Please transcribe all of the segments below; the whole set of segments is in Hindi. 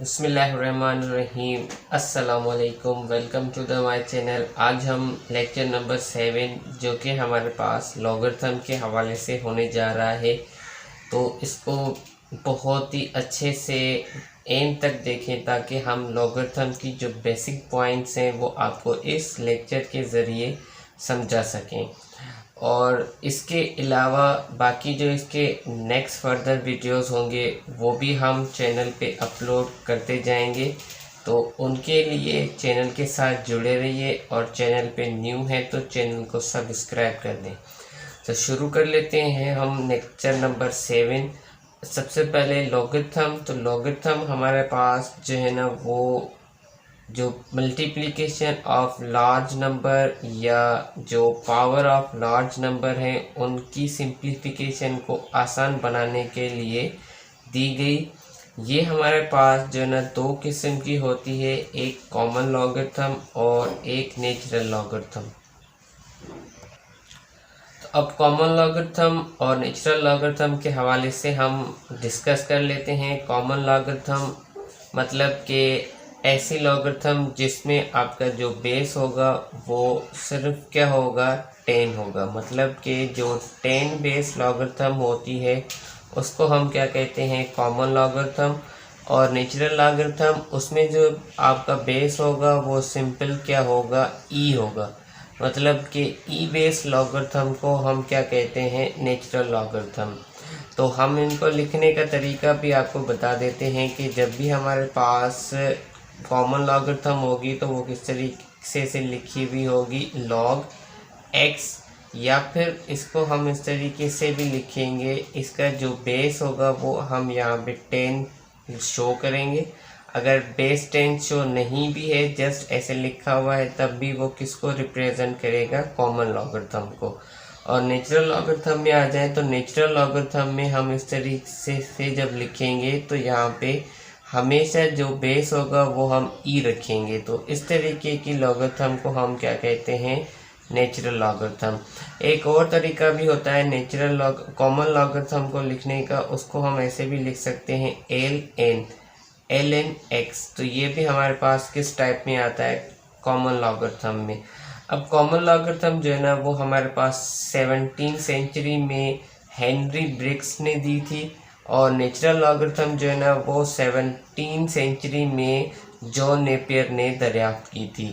बिस्मिल्लाहिर्रहमानिर्रहीम। अस्सलामुअलैकुम, welcome to the my channel. आज हम लेक्चर नंबर 7 जो कि हमारे पास लॉगरिथम के हवाले से होने जा रहा है, तो इसको बहुत ही अच्छे से एंड तक देखें ताकि हम लॉगरिथम की जो बेसिक पॉइंट्स हैं वो आपको इस लेक्चर के ज़रिए समझा सकें। और इसके अलावा बाकी जो इसके नेक्स्ट फर्दर वीडियोस होंगे वो भी हम चैनल पे अपलोड करते जाएंगे, तो उनके लिए चैनल के साथ जुड़े रहिए और चैनल पे न्यू है तो चैनल को सब्सक्राइब कर दें। तो शुरू कर लेते हैं हम लेक्चर नंबर 7। सबसे पहले लॉगरिथम। तो लॉगरिथम हमारे पास जो है ना वो जो मल्टीप्लिकेशन ऑफ लार्ज नंबर या जो पावर ऑफ लार्ज नंबर है उनकी सिंप्लीफिकेशन को आसान बनाने के लिए दी गई। ये हमारे पास जो है ना दो किस्म की होती है, एक कॉमन लॉगरिथम और एक नेचुरल लॉगरिथम। तो अब कॉमन लॉगरिथम और नेचुरल लॉगरिथम के हवाले से हम डिस्कस कर लेते हैं। कॉमन लॉगरिथम मतलब कि ऐसी लॉगरिथम जिसमें आपका जो बेस होगा वो सिर्फ क्या होगा, 10 होगा। मतलब कि जो 10 बेस लॉगरिथम होती है उसको हम क्या कहते हैं, कॉमन लॉगरिथम। और नेचुरल लॉगरिथम उसमें जो आपका बेस होगा वो सिंपल क्या होगा, ई होगा। मतलब कि ई बेस लॉगरिथम को हम क्या कहते हैं, नेचुरल लॉगरिथम। तो हम इनको लिखने का तरीका भी आपको बता देते हैं कि जब भी हमारे पास कॉमन लॉगरिथम होगी तो वो किस तरीके से लिखी हुई होगी, लॉग एक्स, या फिर इसको हम इस तरीके से भी लिखेंगे, इसका जो बेस होगा वो हम यहाँ पे 10 शो करेंगे। अगर बेस 10 शो नहीं भी है, जस्ट ऐसे लिखा हुआ है, तब भी वो किसको रिप्रेजेंट करेगा, कॉमन लॉगरिथम को। और नेचुरल लॉगरिथम में आ जाए तो नेचुरल लॉगरिथम में हम इस तरीके से जब लिखेंगे तो यहाँ पे हमेशा जो बेस होगा वो हम ई रखेंगे। तो इस तरीके की लॉगरिथम को हम क्या कहते हैं, नेचुरल लॉगरिथम। एक और तरीका भी होता है कॉमन लॉगरिथम को लिखने का, उसको हम ऐसे भी लिख सकते हैं एल एन एक्स। तो ये भी हमारे पास किस टाइप में आता है, कॉमन लॉगरिथम में। अब कॉमन लॉगरिथम जो है ना वो हमारे पास 17 सेंचुरी में हेनरी ब्रिग्स ने दी थी, और नेचुरल लॉगरिथम जो है ना वो 17 सेंचुरी में जॉन नेपियर ने दरियाफ्त की थी।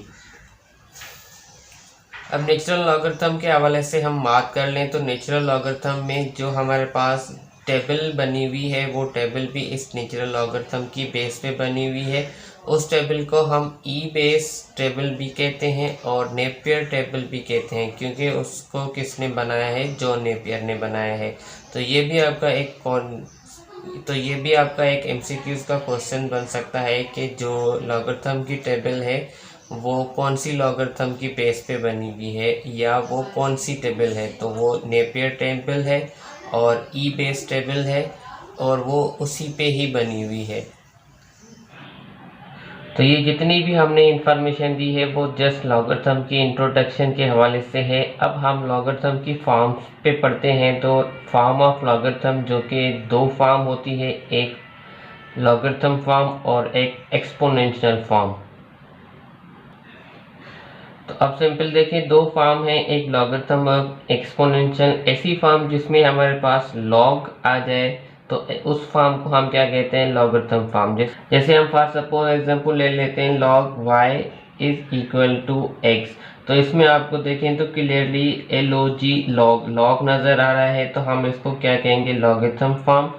अब नेचुरल लॉगरिथम के हवाले से हम बात कर लें तो नेचुरल लॉगरिथम में जो हमारे पास टेबल बनी हुई है वो टेबल भी इस नेचुरल लॉगरिथम की बेस पे बनी हुई है। उस टेबल को हम ई बेस टेबल भी कहते हैं और नेपियर टेबल भी कहते हैं, क्योंकि उसको किसने बनाया है, जॉन नेपियर ने बनाया है। तो ये भी आपका एक एमसीक्यूज का क्वेश्चन बन सकता है कि जो लॉगरिथम की टेबल है वो कौन सी लॉगरिथम की बेस पे बनी हुई है या वो कौन सी टेबल है। तो वो नेपियर टेबल है और ई बेस टेबल है और वो उसी पे ही बनी हुई है। तो ये जितनी भी हमने इंफॉर्मेशन दी है वो जस्ट लॉगरिथम की इंट्रोडक्शन के हवाले से है। अब हम लॉगरिथम की फॉर्म्स पे पढ़ते हैं। तो फॉर्म ऑफ लॉगरिथम जो कि दो फॉर्म होती है, एक लॉगरिथम फॉर्म और एक एक्सपोनेंशियल फॉर्म। तो अब सिंपल देखिए, दो फॉर्म है, एक लॉगरिथम और एक्सपोनेंशियल। ऐसी फॉर्म जिसमें हमारे पास लॉग आ जाए तो उस फॉर्म को हम क्या कहते हैं, लॉगरिथम फॉर्म। जैसे हम फॉर सपोज एग्जांपल ले लेते हैं, log y is equal to x। तो इसमें आपको देखें तो क्लियरली LOG लॉग नजर आ रहा है, तो हम इसको क्या कहेंगे, लॉगरिथम फॉर्म।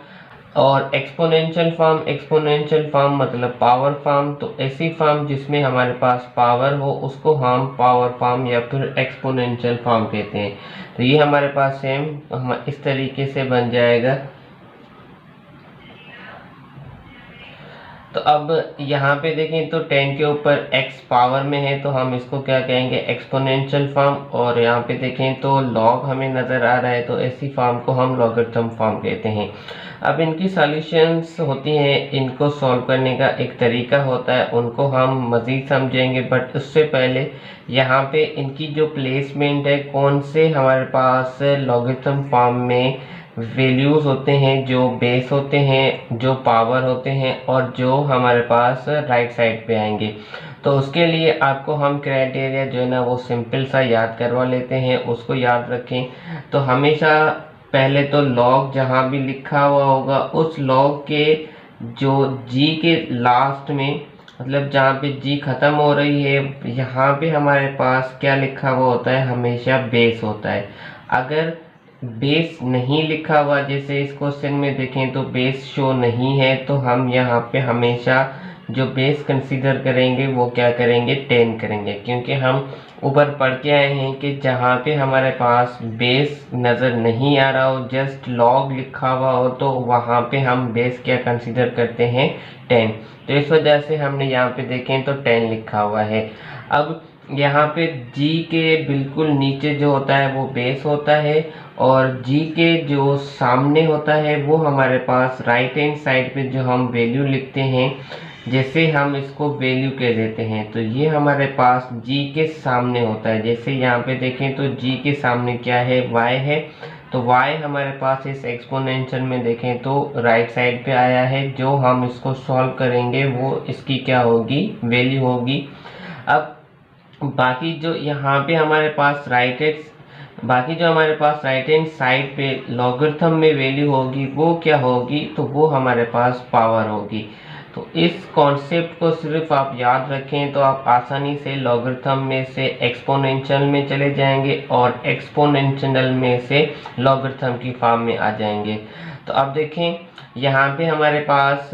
और एक्सपोनेंशियल फॉर्म मतलब पावर फॉर्म। तो ऐसी फॉर्म जिसमें हमारे पास पावर हो उसको हम पावर फॉर्म या फिर एक्सपोनेंशियल फॉर्म कहते हैं। तो ये हमारे पास सेम हम इस तरीके से बन जाएगा। तो अब यहाँ पे देखें तो 10 के ऊपर x पावर में है, तो हम इसको क्या कहेंगे, एक्सपोनेंशियल फॉर्म। और यहाँ पे देखें तो लॉग हमें नज़र आ रहा है, तो ऐसी फॉर्म को हम लॉगरिथम फॉर्म कहते हैं। अब इनकी सॉल्यूशंस होती हैं, इनको सॉल्व करने का एक तरीका होता है, उनको हम मज़ीद समझेंगे। बट उससे पहले यहाँ पे इनकी जो प्लेसमेंट है, कौन से हमारे पास लॉगरिथम फॉर्म में वैल्यूज़ होते हैं, जो बेस होते हैं, जो पावर होते हैं और जो हमारे पास राइट साइड पे आएंगे। तो उसके लिए आपको हम क्राइटेरिया जो है ना वो सिंपल सा याद करवा लेते हैं, उसको याद रखें। तो हमेशा पहले तो लॉग जहाँ भी लिखा हुआ होगा उस लॉग के जो जी के लास्ट में, मतलब जहाँ पे जी खत्म हो रही है, यहाँ पे हमारे पास क्या लिखा हुआ होता है, हमेशा बेस होता है। अगर बेस नहीं लिखा हुआ, जैसे इस क्वेश्चन में देखें तो बेस शो नहीं है, तो हम यहाँ पे हमेशा जो बेस कंसीडर करेंगे वो क्या करेंगे, 10 करेंगे, क्योंकि हम ऊपर पढ़ के आए हैं कि जहाँ पे हमारे पास बेस नज़र नहीं आ रहा हो, जस्ट लॉग लिखा हुआ हो, तो वहाँ पे हम बेस क्या कंसीडर करते हैं, 10। तो इस वजह से हमने यहाँ पे देखें तो 10 लिखा हुआ है। अब यहाँ पे जी के बिल्कुल नीचे जो होता है वो बेस होता है, और जी के जो सामने होता है वो हमारे पास राइट हैंड साइड पे जो हम वैल्यू लिखते हैं, जैसे हम इसको वैल्यू कह देते हैं, तो ये हमारे पास जी के सामने होता है। जैसे यहाँ पे देखें तो जी के सामने क्या है, y है, तो y हमारे पास इस एक्सपोनेंशियल में देखें तो राइट साइड पे आया है। जो हम इसको सॉल्व करेंगे वो इसकी क्या होगी, वैल्यू होगी। अब बाकी जो यहाँ पे हमारे पास राइट हैंड साइड पे लॉगरिथम में वैल्यू होगी, वो क्या होगी, तो वो हमारे पास पावर होगी। तो इस कॉन्सेप्ट को सिर्फ आप याद रखें तो आप आसानी से लॉगरिथम में से एक्सपोनेंशियल में चले जाएंगे और एक्सपोनेंशियल में से लॉगरिथम की फॉर्म में आ जाएंगे। तो अब देखें यहाँ पे हमारे पास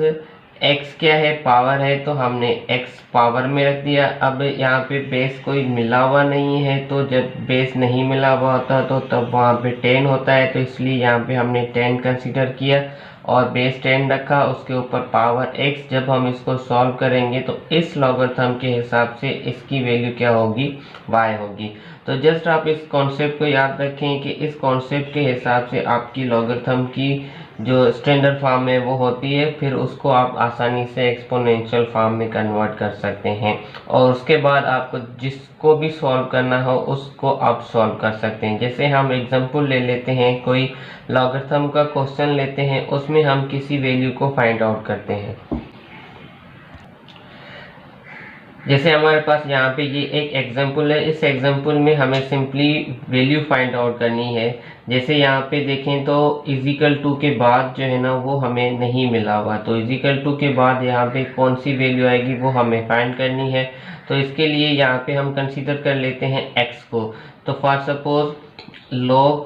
x क्या है, पावर है, तो हमने x पावर में रख दिया। अब यहाँ पे बेस कोई मिला हुआ नहीं है, तो जब बेस नहीं मिला हुआ होता तो तब वहाँ पे 10 होता है, तो इसलिए यहाँ पे हमने 10 कंसीडर किया और बेस 10 रखा, उसके ऊपर पावर x। जब हम इसको सॉल्व करेंगे तो इस लॉगरिथम के हिसाब से इसकी वैल्यू क्या होगी, y होगी। तो जस्ट आप इस कॉन्सेप्ट को याद रखें कि इस कॉन्सेप्ट के हिसाब से आपकी लॉगरिथम की जो स्टैंडर्ड फॉर्म है वो होती है, फिर उसको आप आसानी से एक्सपोनेंशियल फॉर्म में कन्वर्ट कर सकते हैं, और उसके बाद आपको जिसको भी सॉल्व करना हो उसको आप सॉल्व कर सकते हैं। जैसे हम एग्जांपल ले लेते हैं, कोई लॉगरिथम का क्वेश्चन लेते हैं, उसमें हम किसी वैल्यू को फाइंड आउट करते हैं। जैसे हमारे पास यहाँ पे ये एक एग्जांपल है, इस एग्जांपल में हमें सिंपली वैल्यू फाइंड आउट करनी है। जैसे यहाँ पे देखें तो इजिकल टू के बाद जो है ना वो हमें नहीं मिला हुआ, तो इजिकल टू के बाद यहाँ पे कौन सी वैल्यू आएगी वो हमें फाइंड करनी है। तो इसके लिए यहाँ पे हम कंसीडर कर लेते हैं x को। तो for suppose log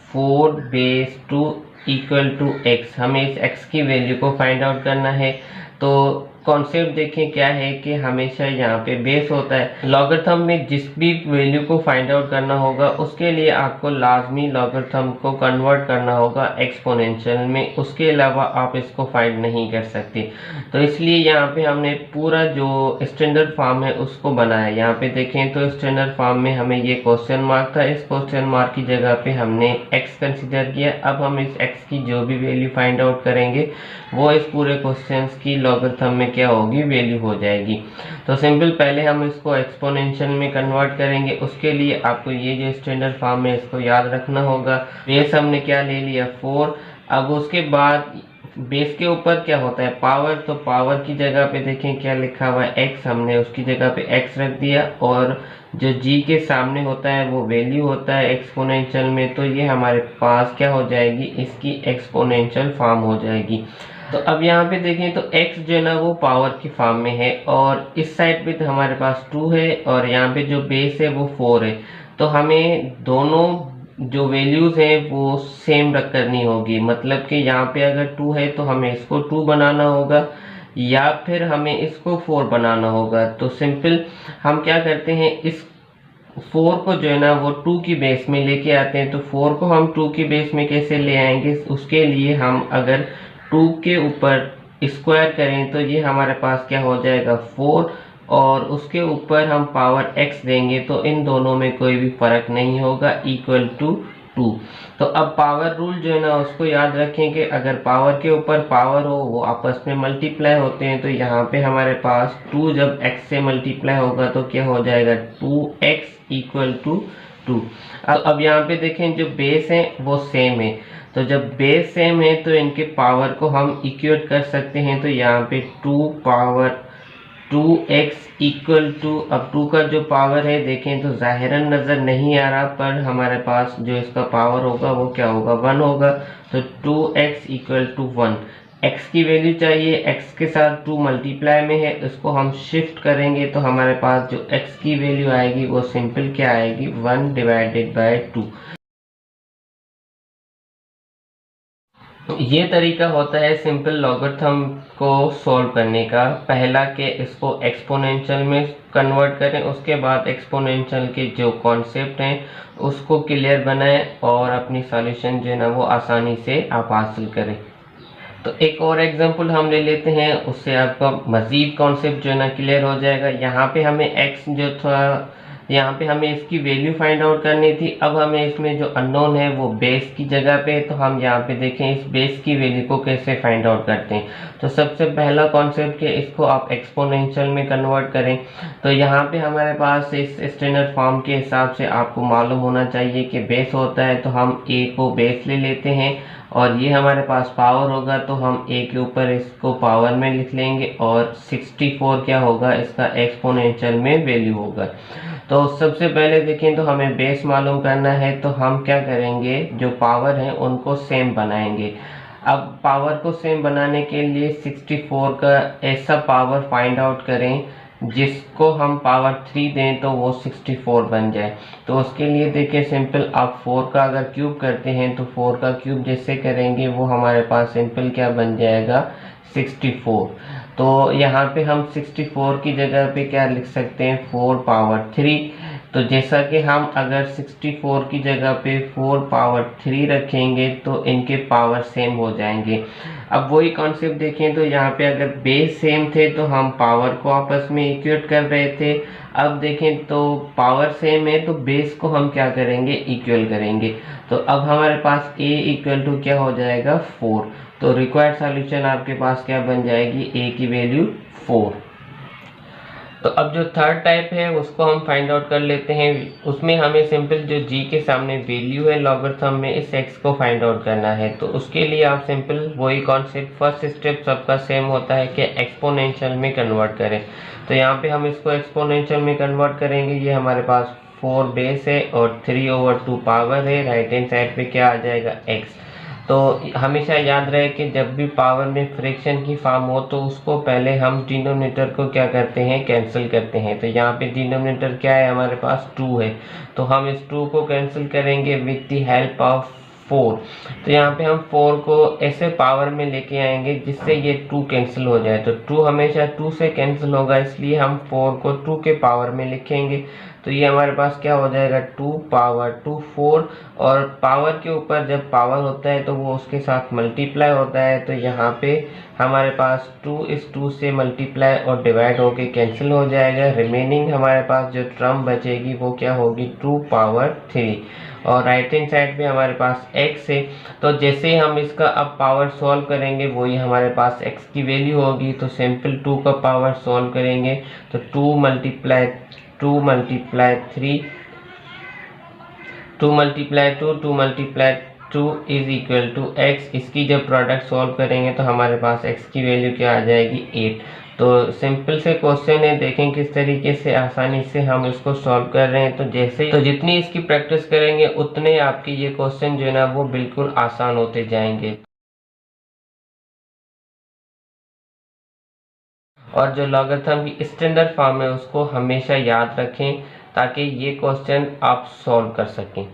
4 base 2 equal to x, हमें इस x की वैल्यू को फाइंड आउट करना है। तो कॉन्सेप्ट देखें क्या है कि हमेशा यहाँ पे बेस होता है। लॉगरिथम में जिस भी वैल्यू को फाइंड आउट करना होगा उसके लिए आपको लाजमी लॉगरिथम को कन्वर्ट करना होगा एक्सपोनेंशियल में, उसके अलावा आप इसको फाइंड नहीं कर सकते। तो इसलिए यहाँ पे हमने पूरा जो स्टैंडर्ड फॉर्म है उसको बनाया। यहाँ पे देखें तो स्टैंडर्ड फॉर्म में हमें ये क्वेश्चन मार्क था, इस क्वेश्चन मार्क की जगह पे हमने x कंसिडर किया। अब हम इस x की जो भी वैल्यू फाइंड आउट करेंगे वो इस पूरे क्वेश्चन की लॉगरिथम में क्या होगी, वैल्यू हो जाएगी। तो सिंपल पहले हम इसको एक्सपोनेंशियल में कन्वर्ट करेंगे, उसके लिए आपको ये जो स्टैंडर्ड फॉर्म है इसको याद रखना होगा। बेस हमने क्या ले लिया, 4। अब उसके बाद बेस के ऊपर क्या होता है, पावर, तो पावर की जगह पे देखें क्या लिखा हुआ है, x, हमने उसकी जगह पे x रख दिया, और जो g के सामने होता है वो वैल्यू होता है एक्सपोनेंशियल में, तो ये हमारे पास क्या हो जाएगी, इसकी एक्सपोनेंशियल फॉर्म हो जाएगी। तो अब यहाँ पे देखें तो x जो है ना वो पावर की फॉर्म में है, और इस साइड पे तो हमारे पास 2 है, और यहाँ पे जो बेस है वो 4 है। तो हमें दोनों जो वैल्यूज हैं वो सेम रख करनी होगी, मतलब कि यहाँ पे अगर 2 है तो हमें इसको 2 बनाना होगा, या फिर हमें इसको 4 बनाना होगा। तो सिंपल हम क्या करते हैं, इस 4 को जो है ना वो 2 की बेस में लेके आते हैं। तो 4 को हम 2 की बेस में कैसे ले आएंगे, उसके लिए हम अगर 2 के ऊपर स्क्वायर करें तो ये हमारे पास क्या हो जाएगा, 4, और उसके ऊपर हम पावर x देंगे तो इन दोनों में कोई भी फर्क नहीं होगा, इक्वल टू 2। तो अब पावर रूल जो है ना उसको याद रखें कि अगर पावर के ऊपर पावर हो वो आपस में मल्टीप्लाई होते हैं। तो यहाँ पे हमारे पास 2 जब x से मल्टीप्लाई होगा तो क्या हो जाएगा, 2x इक्वल टू 2। अब यहाँ पे देखें जो बेस है वो सेम है, तो जब बेस सेम है तो इनके पावर को हम इक्वेट कर सकते हैं। तो यहाँ पे 2 पावर 2x इक्वल टू, अब 2 का जो पावर है देखें तो ज़ाहिरन नज़र नहीं आ रहा, पर हमारे पास जो इसका पावर होगा वो क्या होगा, 1 होगा। तो 2x इक्वल टू 1। x की वैल्यू चाहिए, x के साथ 2 मल्टीप्लाई में है, इसको हम शिफ्ट करेंगे तो हमारे पास जो x की वैल्यू आएगी वो सिंपल क्या आएगी, 1 डिवाइडेड बाय 2। ये तरीका होता है सिंपल लॉगरिथम को सॉल्व करने का। पहला कि इसको एक्सपोनेंशियल में कन्वर्ट करें, उसके बाद एक्सपोनेंशियल के जो कॉन्सेप्ट हैं उसको क्लियर बनाएं और अपनी सॉल्यूशन जो है ना वो आसानी से आप हासिल करें। तो एक और एग्जांपल हम ले लेते हैं, उससे आपका मज़ीद कॉन्सेप्ट जो है ना क्लियर हो जाएगा। यहाँ पे हमें x जो था, यहाँ पे हमें इसकी वैल्यू फाइंड आउट करनी थी। अब हमें इसमें जो अननोन है वो बेस की जगह पे, तो हम यहाँ पे देखें इस बेस की वैल्यू को कैसे फाइंड आउट करते हैं। तो सबसे पहला कॉन्सेप्ट है इसको आप एक्सपोनेंशियल में कन्वर्ट करें। तो यहाँ पे हमारे पास इस स्टैंडर्ड फॉर्म के हिसाब से आपको मालूम होना चाहिए कि बेस होता है तो हम a को बेस ले लेते हैं, और ये हमारे पास पावर होगा तो हम a के ऊपर इसको पावर में लिख लेंगे, और 64 क्या होगा, इसका एक्सपोनेंशियल में वैल्यू होगा। तो सबसे पहले देखें तो हमें बेस मालूम करना है, तो हम क्या करेंगे, जो पावर है उनको सेम बनाएंगे। अब पावर को सेम बनाने के लिए 64 का ऐसा पावर फाइंड आउट करें जिसको हम पावर 3 दें तो वो 64 बन जाए। तो उसके लिए देखिए सिंपल, आप 4 का अगर क्यूब करते हैं तो 4 का क्यूब जैसे करेंगे वो हमारे पास सिंपल क्या बन जाएगा, 64। तो यहाँ पे हम 64 की जगह पे क्या लिख सकते हैं, 4 पावर 3। तो जैसा कि हम अगर 64 की जगह पे 4 पावर 3 रखेंगे तो इनके पावर सेम हो जाएंगे। अब वही कॉन्सेप्ट देखें तो यहाँ पे अगर बेस सेम थे तो हम पावर को आपस में इक्वेट कर रहे थे। अब देखें तो पावर सेम है तो बेस को हम क्या करेंगे, इक्वल करेंगे। तो अब हमारे पास a इक्वल टू क्या हो जाएगा, 4। तो रिक्वायर्ड सॉल्यूशन आपके पास क्या बन जाएगी, a की वैल्यू 4। तो अब जो थर्ड टाइप है उसको हम फाइंड आउट कर लेते हैं। उसमें हमें सिंपल जो g के सामने वैल्यू है लॉगरिथम में, इस x को फाइंड आउट करना है। तो उसके लिए आप सिंपल वही कॉन्सेप्ट, फर्स्ट स्टेप सबका सेम होता है कि एक्सपोनेंशियल में कन्वर्ट करें। तो यहाँ पे हम इसको एक्सपोनेंशियल में कन्वर्ट करेंगे। ये हमारे पास 4 बेस है और 3/2 पावर है, राइट हैंड साइड पे क्या आ जाएगा, x। तो हमेशा याद रहे कि जब भी पावर में फ्रैक्शन की फॉर्म हो तो उसको पहले हम डिनोमिनेटर को क्या करते हैं, कैंसिल करते हैं। तो यहाँ पे डिनोमिनेटर क्या है, हमारे पास 2 है, तो हम इस 2 को कैंसिल करेंगे विद द हेल्प ऑफ 4। तो यहाँ पे हम 4 को ऐसे पावर में लेके आएंगे जिससे ये 2 कैंसिल हो जाए। तो 2 हमेशा 2 से कैंसिल होगा, इसलिए हम 4 को 2 के पावर में लिखेंगे। तो ये हमारे पास क्या हो जाएगा, 2 पावर 2 4, और पावर के ऊपर जब पावर होता है तो वो उसके साथ मल्टीप्लाई होता है। तो यहाँ पे हमारे पास 2 इस 2 से मल्टीप्लाई और डिवाइड होके कैंसिल हो जाएगा। रिमेनिंग हमारे पास जो टर्म बचेगी वो क्या होगी, 2 पावर 3, और राइट हैंड साइड पे हमारे पास x है। तो जैसे ही हम इसका अब पावर सॉल्व करेंगे वही हमारे पास x की वैल्यू होगी। तो सिंपल 2 का पावर सॉल्व करेंगे तो 2 multiply 2 multiply 3, 2 multiply 2, 2 multiply 2 is equal to x। इसकी जब प्रोडक्ट सॉल्व करेंगे तो हमारे पास x की वैल्यू क्या आ जाएगी, 8। तो सिंपल से क्वेश्चन है, देखें किस तरीके से आसानी से हम इसको सॉल्व कर रहे हैं। तो जैसे तो जितनी इसकी प्रैक्टिस करेंगे उतने आपके ये क्वेश्चन जो है ना वो बिल्कुल आसान होते जाएंगे। और जो लॉगरिथम की स्टैंडर्ड फॉर्म है उसको हमेशा याद रखें ताकि ये क्वेश्चन आप सॉल्व कर सकें।